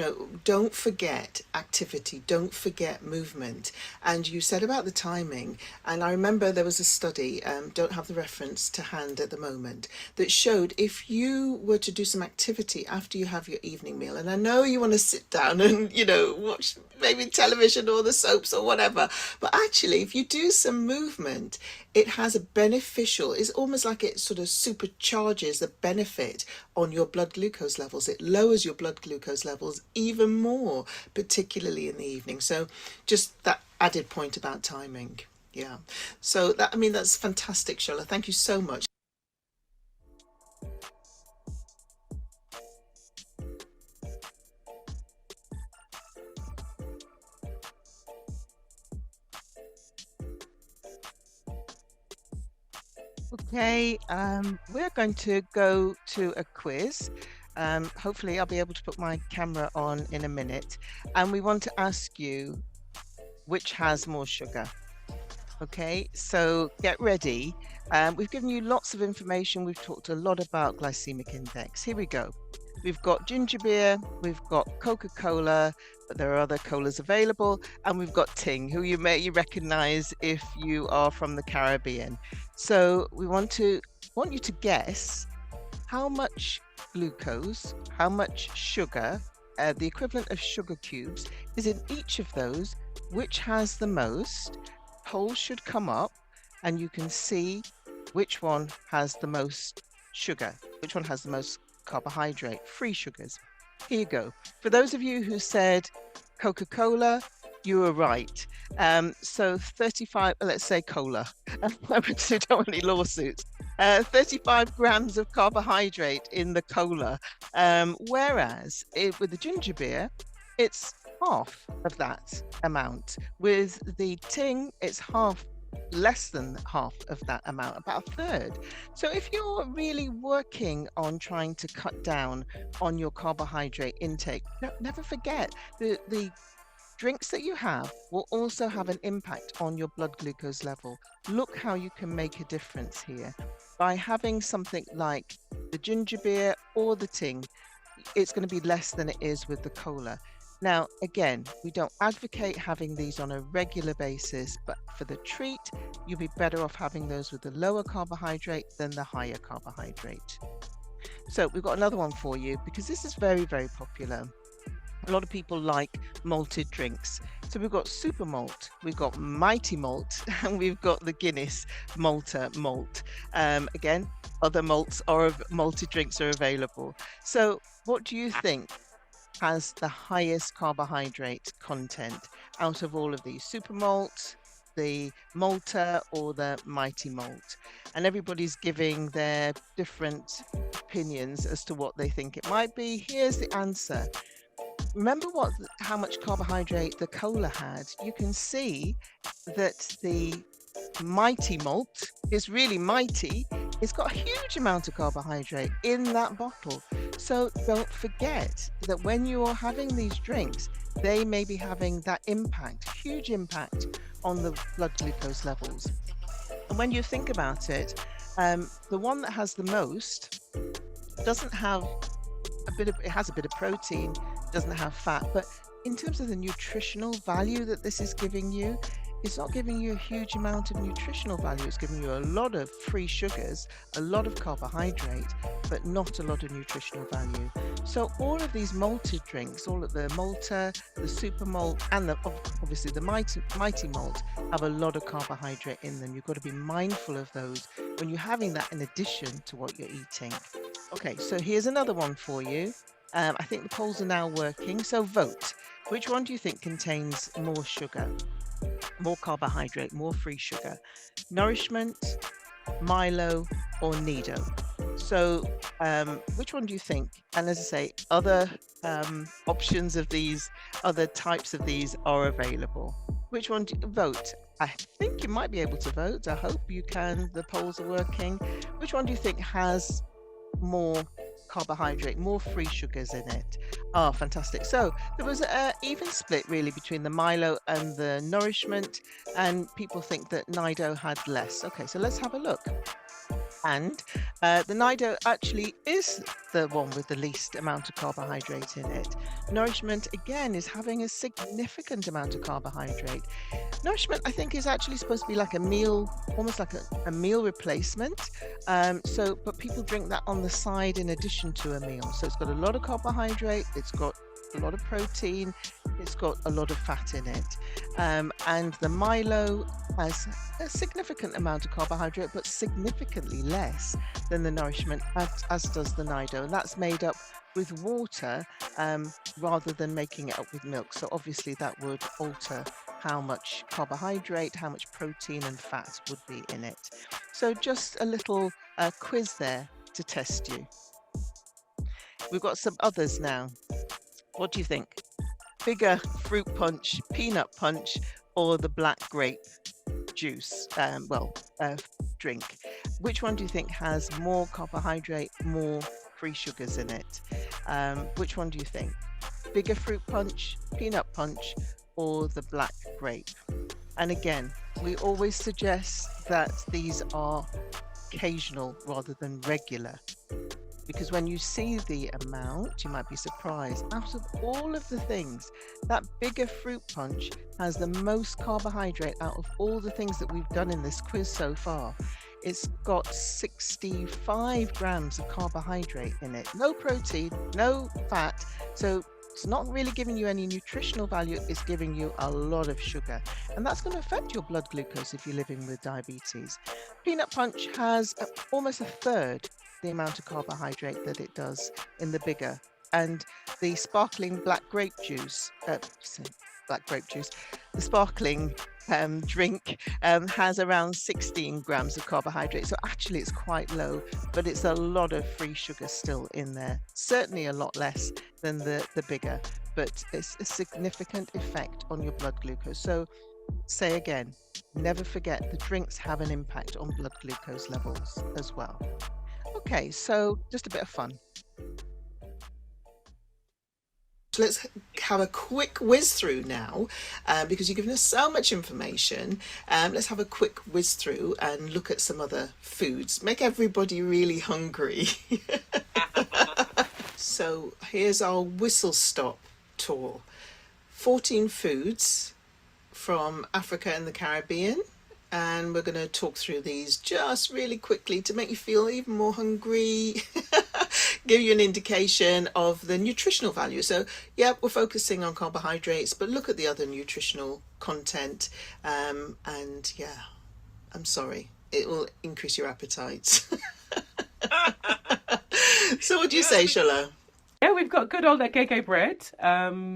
don't forget activity, don't forget movement. And you said about the timing, and I remember there was a study, don't have the reference to hand at the moment, that showed if you were to do some activity after you have your evening meal, and I know you want to sit down and watch maybe television or the soaps or whatever, but actually if you do some movement, it has a beneficial, it's almost like it sort of supercharges the benefit on your blood glucose levels. It lowers your blood glucose levels even more, particularly in the evening. So just that added point about timing. Yeah. So that's fantastic, Shola. Thank you so much. Okay, we're going to go to a quiz. Hopefully I'll be able to put my camera on in a minute. And we want to ask you, which has more sugar? Okay, so get ready. We've given you lots of information. We've talked a lot about glycemic index. Here we go. We've got ginger beer, we've got Coca-Cola, but there are other colas available, and we've got Ting, who you may recognize if you are from the Caribbean. So we want you to guess how much glucose, how much sugar, the equivalent of sugar cubes, is in each of those, which has the most. Polls should come up, and you can see which one has the most sugar, which one has the most carbohydrate, free sugars. Here you go. For those of you who said Coca-Cola, you were right. So 35, let's say cola. So don't want any lawsuits. 35 grams of carbohydrate in the cola. Whereas with the ginger beer, it's half of that amount. With the Ting, it's less than half of that amount, about a third. So if you're really working on trying to cut down on your carbohydrate intake, never forget the drinks that you have will also have an impact on your blood glucose level. Look how you can make a difference here by having something like the ginger beer or the Ting. It's going to be less than it is with the cola. Now, again, we don't advocate having these on a regular basis, but for the treat, you'll be better off having those with the lower carbohydrate than the higher carbohydrate. So we've got another one for you, because this is very, very popular. A lot of people like malted drinks. So we've got super malt, we've got mighty malt, and we've got the Guinness Malta malt. Again, other malted drinks are available. So what do you think has the highest carbohydrate content out of all of these? Super malt, the Malta, or the mighty malt? And everybody's giving their different opinions as to what they think it might be. Here's the answer. Remember how much carbohydrate the cola had? You can see that the mighty malt is really mighty. It's got a huge amount of carbohydrate in that bottle. So don't forget that when you are having these drinks, they may be having that impact, huge impact on the blood glucose levels. And when you think about it, the one that has the most doesn't have it has a bit of protein, doesn't have fat, but in terms of the nutritional value that this is giving you, it's not giving you a huge amount of nutritional value. It's giving you a lot of free sugars, a lot of carbohydrate, but not a lot of nutritional value. So all of these malted drinks, all of the malta, the super malt, and obviously the mighty malt, have a lot of carbohydrate in them. You've got to be mindful of those when you're having that in addition to what you're eating. Okay, so here's another one for you. I think the polls are now working, so vote. Which one do you think contains more sugar, more carbohydrate, more free sugar? Nourishment, Milo, or Nido? So which one do you think? And as I say, other options of these, other types of these are available. Which one do you vote? I think you might be able to vote. I hope you can. The polls are working. Which one do you think has more carbohydrate, more free sugars in it? Oh, fantastic. So there was an even split really between the Milo and the nourishment, and people think that Nido had less. Okay, so let's have a look. And the Nido actually is the one with the least amount of carbohydrate in it. Nourishment, again, is having a significant amount of carbohydrate. Nourishment, I think, is actually supposed to be like a meal, almost like a meal replacement. But people drink that on the side in addition to a meal. So it's got a lot of carbohydrate, it's got a lot of protein, it's got a lot of fat in it. And the Milo has a significant amount of carbohydrate, but significantly less than the nourishment, as does the Nido. And that's made up with water rather than making it up with milk. So obviously that would alter how much carbohydrate, how much protein and fat would be in it. So just a little quiz there to test you. We've got some others now. What do you think? Bigger fruit punch, peanut punch, or the black grape juice, drink? Which one do you think has more carbohydrate, more free sugars in it? Which one do you think? Bigger fruit punch, peanut punch, or the black grape? And again, we always suggest that these are occasional rather than regular, because when you see the amount, you might be surprised. Out of all of the things, that bigger fruit punch has the most carbohydrate out of all the things that we've done in this quiz so far. It's got 65 grams of carbohydrate in it. No protein, no fat. So it's not really giving you any nutritional value. It's giving you a lot of sugar. And that's going to affect your blood glucose if you're living with diabetes. Peanut punch has almost a third the amount of carbohydrate that it does in the bigger. And the sparkling black grape juice, the sparkling drink has around 16 grams of carbohydrate. So actually it's quite low, but it's a lot of free sugar still in there. Certainly a lot less than the bigger, but it's a significant effect on your blood glucose. So say again, never forget the drinks have an impact on blood glucose levels as well. Okay, so just a bit of fun. Let's have a quick whiz through now, because you've given us so much information. Let's have a quick whiz through and look at some other foods. Make everybody really hungry. So here's our whistle stop tour. 14 foods from Africa and the Caribbean. And we're going to talk through these just really quickly to make you feel even more hungry, give you an indication of the nutritional value. So, yeah, we're focusing on carbohydrates, but look at the other nutritional content. And yeah, I'm sorry, it will increase your appetite. So what do you say, Shola? Yeah, we've got good old Agege bread,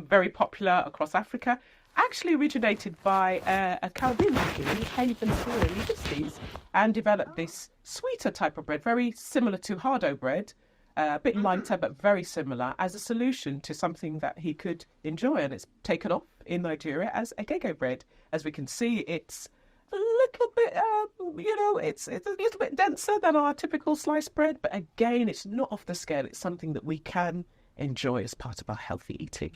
very popular across Africa. Actually originated by a Caribbean country, Haven Soil, and developed this sweeter type of bread, very similar to hardo bread, a bit lighter but very similar, as a solution to something that he could enjoy. And it's taken off in Nigeria as Agege bread. As we can see, it's a little bit, it's a little bit denser than our typical sliced bread, but again, it's not off the scale. It's something that we can enjoy as part of our healthy eating.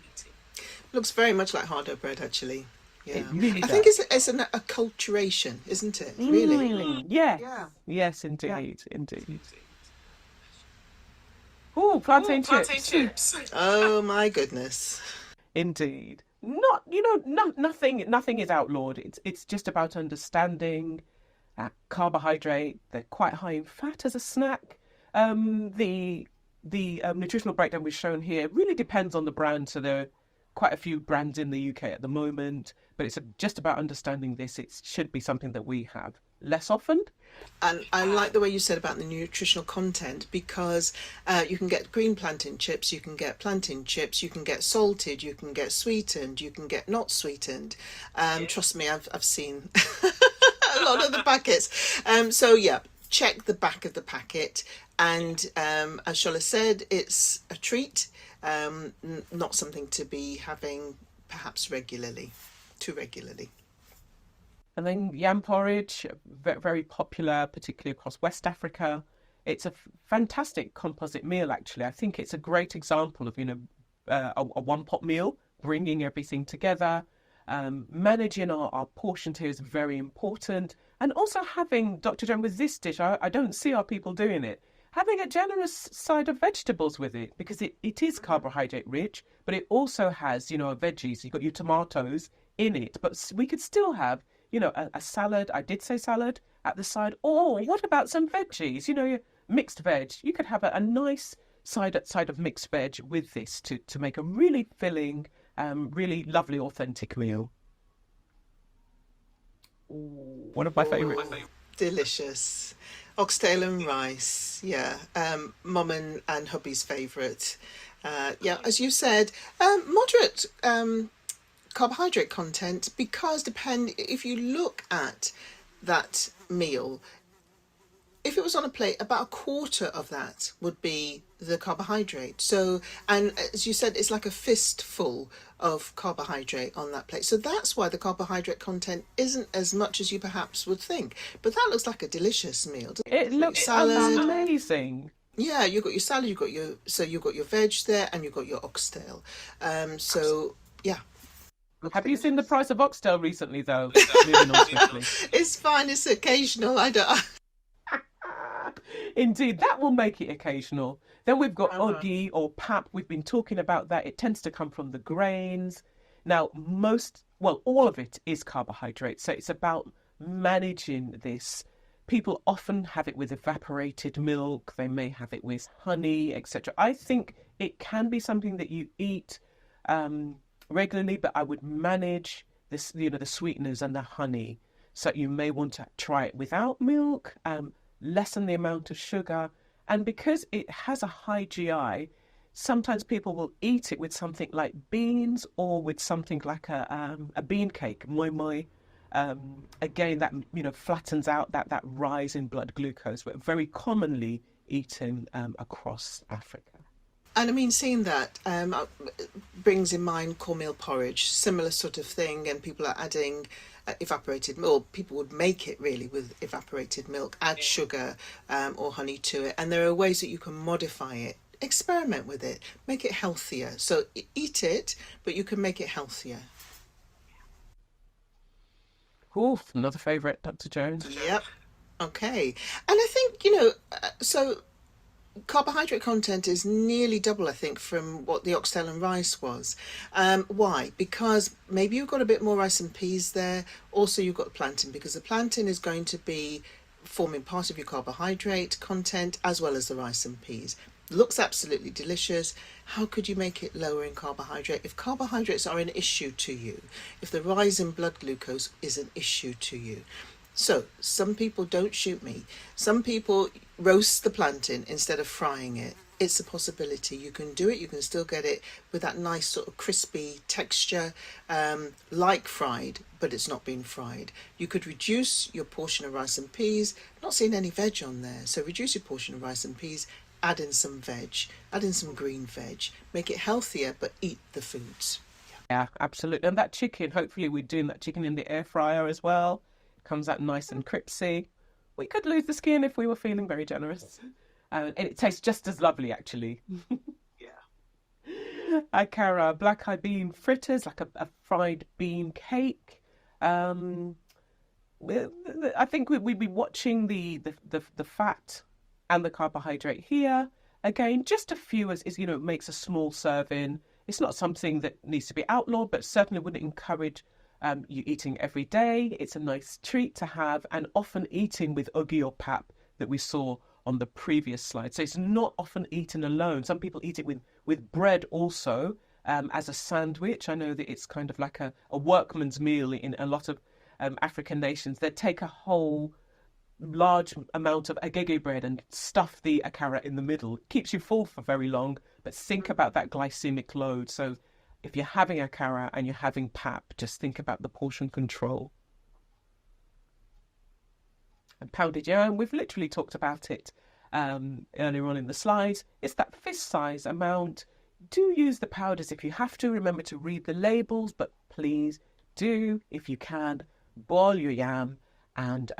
Looks very much like hardo bread, actually. Yeah, it really does. I think it's an acculturation, isn't it? Really? Yeah. Yes, indeed, indeed. Oh, plantain chips. Oh my goodness. Indeed. Not, you know, nothing is outlawed. It's just about understanding carbohydrate. They're quite high in fat as a snack. The nutritional breakdown we've shown here really depends on the brand. So there are quite a few brands in the UK at the moment, but it's just about understanding this. It should be something that we have less often. And I like the way you said about the nutritional content, because you can get green plantain chips, you can get plantain chips, you can get salted, you can get sweetened, you can get not sweetened. Trust me, I've seen a lot of the packets. So yeah, check the back of the packet. And as Shola said, it's a treat, not something to be having perhaps too regularly. And then yam porridge, very popular, particularly across West Africa. It's a fantastic composite meal, actually. I think it's a great example of, a one-pot meal, bringing everything together. Managing our portions here is very important. And also having, Dr. Joan, with this dish, I don't see our people doing it, having a generous side of vegetables with it, because it is carbohydrate rich, but it also has, veggies. You've got your tomatoes in it, but we could still have a salad. I did say salad at the side. Or what about some veggies? Your mixed veg. You could have a nice side of mixed veg with this to make a really filling, really lovely, authentic meal. Ooh, one of my favourites. Delicious. Oxtail and rice. Yeah. Mum and hubby's favourite. Yeah, as you said, moderate carbohydrate content, because if you look at that meal, if it was on a plate, about a quarter of that would be the carbohydrate. So, and as you said, it's like a fistful of carbohydrate on that plate. So that's why the carbohydrate content isn't as much as you perhaps would think. But that looks like a delicious meal. It looks amazing. Yeah, you've got your salad, you've got your veg there, and you've got your oxtail. So yeah. Have you seen the price of oxtail recently, though? Moving on swiftly. It's fine. It's occasional. I don't. Indeed, that will make it occasional. Then we've got ogi or pap. We've been talking about that. It tends to come from the grains. Now, all of it is carbohydrate. So it's about managing this. People often have it with evaporated milk. They may have it with honey, etc. I think it can be something that you eat regularly, but I would manage this, the sweeteners and the honey. So you may want to try it without milk, lessen the amount of sugar. And because it has a high GI, sometimes people will eat it with something like beans or with something like a bean cake, moi. Again, that flattens out that rise in blood glucose, but very commonly eaten across Africa. And I mean, seeing that brings in mind cornmeal porridge, similar sort of thing, and people are adding evaporated milk. People would make it really with evaporated milk, add sugar or honey to it, and there are ways that you can modify it. Experiment with it, make it healthier. So eat it, but you can make it healthier. Ooh, another favourite, Dr. Jones. Yep. Okay. And I think, so carbohydrate content is nearly double, I think, from what the oxtail and rice was. Why? Because maybe you've got a bit more rice and peas there. Also, you've got plantain, because the plantain is going to be forming part of your carbohydrate content as well as the rice and peas. Looks absolutely delicious. How could you make it lower in carbohydrate? If carbohydrates are an issue to you, if the rise in blood glucose is an issue to you. So some people, don't shoot me, some people roast the plantain instead of frying it. It's a possibility. You can do it. You can still get it with that nice sort of crispy texture, like fried, but it's not been fried. You could reduce your portion of rice and peas. Not seeing any veg on there. So reduce your portion of rice and peas, add in some veg, add in some green veg, make it healthier, but eat the foods. Yeah, absolutely. And that chicken, hopefully we're doing that chicken in the air fryer as well. Comes out nice and crispy. We could lose the skin if we were feeling very generous. And it tastes just as lovely, actually. Yeah. Akara, black eye bean fritters, like a fried bean cake. I think we'd be watching the fat and the carbohydrate here. Again, just a few as makes a small serving. It's not something that needs to be outlawed, but certainly wouldn't encourage you eating every day. It's a nice treat to have, and often eating with ogi or pap that we saw on the previous slide. So it's not often eaten alone. Some people eat it with bread also, as a sandwich. I know that it's kind of like a workman's meal in a lot of African nations. They take a whole large amount of Agege bread and stuff the Akara in the middle. It keeps you full for very long, but think about that glycemic load. So if you're having Akara and you're having pap, just think about the portion control. And pounded yam, we've literally talked about it earlier on in the slides. It's that fist-size amount. Do use the powders if you have to. Remember to read the labels, but please do, if you can, boil your yam and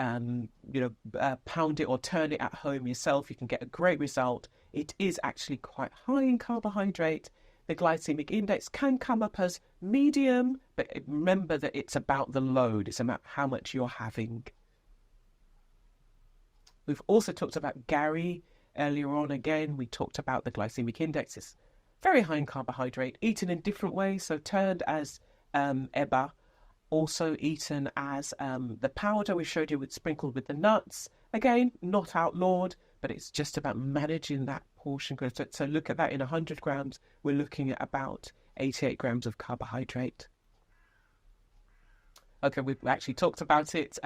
pound it or turn it at home yourself. You can get a great result. It is actually quite high in carbohydrate. The glycemic index can come up as medium, but remember that it's about the load. It's about how much you're having. We've also talked about Garri earlier on. Again, we talked about the glycemic index. It's very high in carbohydrate, eaten in different ways. So turned as eba, also eaten as the powder we showed you with sprinkled with the nuts. Again, not outlawed, but it's just about managing that portion. So look at that, in 100 grams, we're looking at about 88 grams of carbohydrate. Okay, we've actually talked about it,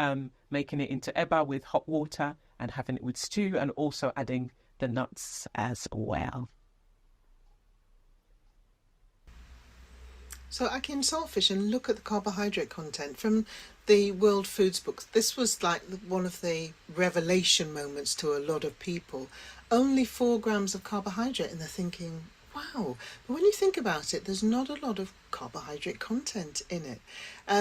making it into eba with hot water and having it with stew, and also adding the nuts as well. So Ackee and saltfish, and look at the carbohydrate content from the World Foods Book. This was like one of the revelation moments to a lot of people. Only 4 grams of carbohydrate, and they're thinking, wow. But when you think about it, there's not a lot of carbohydrate content in it.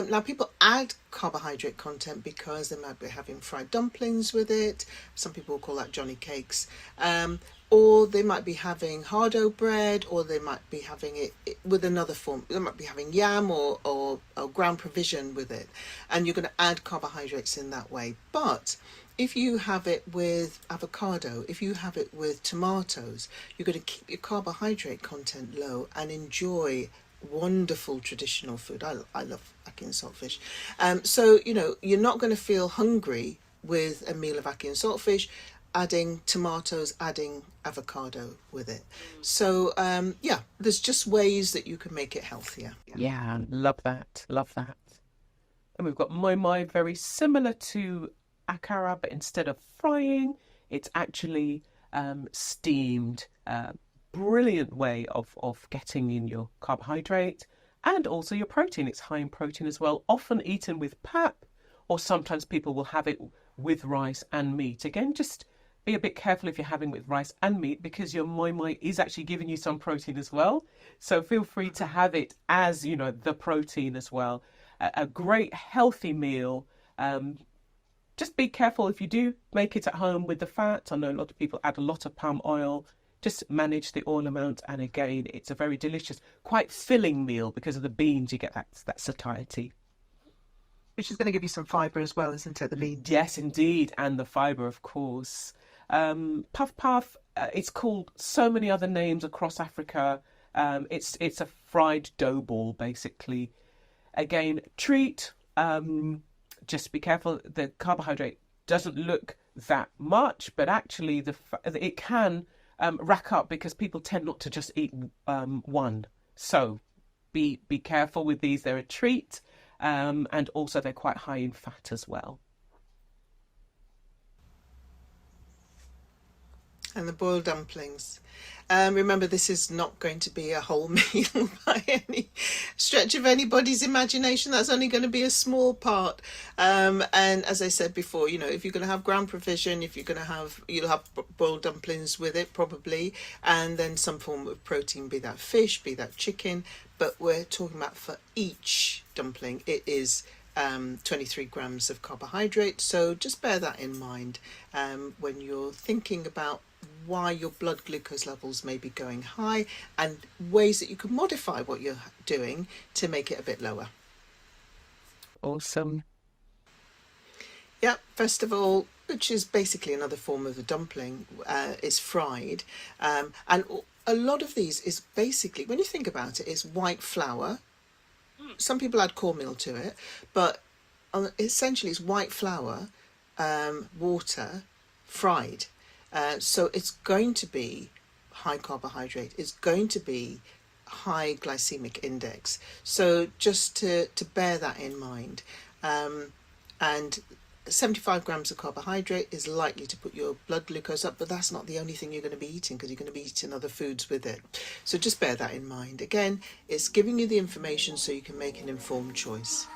Now, people add carbohydrate content because they might be having fried dumplings with it. Some people will call that Johnny cakes. Or they might be having hardo bread, or they might be having it with another form. They might be having yam or ground provision with it. And you're going to add carbohydrates in that way. But if you have it with avocado, if you have it with tomatoes, you're going to keep your carbohydrate content low and enjoy wonderful traditional food. I love Ackee and saltfish. So, you're not going to feel hungry with a meal of Ackee and saltfish, adding tomatoes, adding avocado with it. So, there's just ways that you can make it healthier. Yeah, love that. Love that. And we've got Moin, very similar to Akara, but instead of frying, it's actually steamed. Brilliant way of getting in your carbohydrate and also your protein. It's high in protein as well, often eaten with pap, or sometimes people will have it with rice and meat. Again, just be a bit careful if you're having with rice and meat, because your Moin is actually giving you some protein as well. So feel free to have it as, the protein as well. A great healthy meal. Just be careful if you do make it at home with the fat. I know a lot of people add a lot of palm oil. Just manage the oil amount. And again, it's a very delicious, quite filling meal because of the beans. You get that satiety. Which is going to give you some fibre as well, isn't it, the beans? Yes, indeed. And the fibre, of course. Puff puff, it's called so many other names across Africa. It's a fried dough ball, basically. Again, treat. Just be careful. The carbohydrate doesn't look that much, but actually it can rack up because people tend not to just eat one. So be careful with these. They're a treat, and also they're quite high in fat as well. And the boiled dumplings. Remember, this is not going to be a whole meal by any stretch of anybody's imagination. That's only going to be a small part. And as I said before, if you're going to have ground provision, if you're going to you'll have boiled dumplings with it probably, and then some form of protein, be that fish, be that chicken. But we're talking about for each dumpling, it is 23 grams of carbohydrate. So just bear that in mind when you're thinking about why your blood glucose levels may be going high, and ways that you can modify what you're doing to make it a bit lower. Awesome. Yeah, first of all, which is basically another form of a dumpling, is fried. And a lot of these is basically, when you think about it, is white flour. Some people add cornmeal to it, but essentially it's white flour, water, fried. So it's going to be high carbohydrate. It's going to be high glycemic index. So just to bear that in mind. And 75 grams of carbohydrate is likely to put your blood glucose up, but that's not the only thing you're going to be eating, because you're going to be eating other foods with it. So just bear that in mind. Again, it's giving you the information so you can make an informed choice.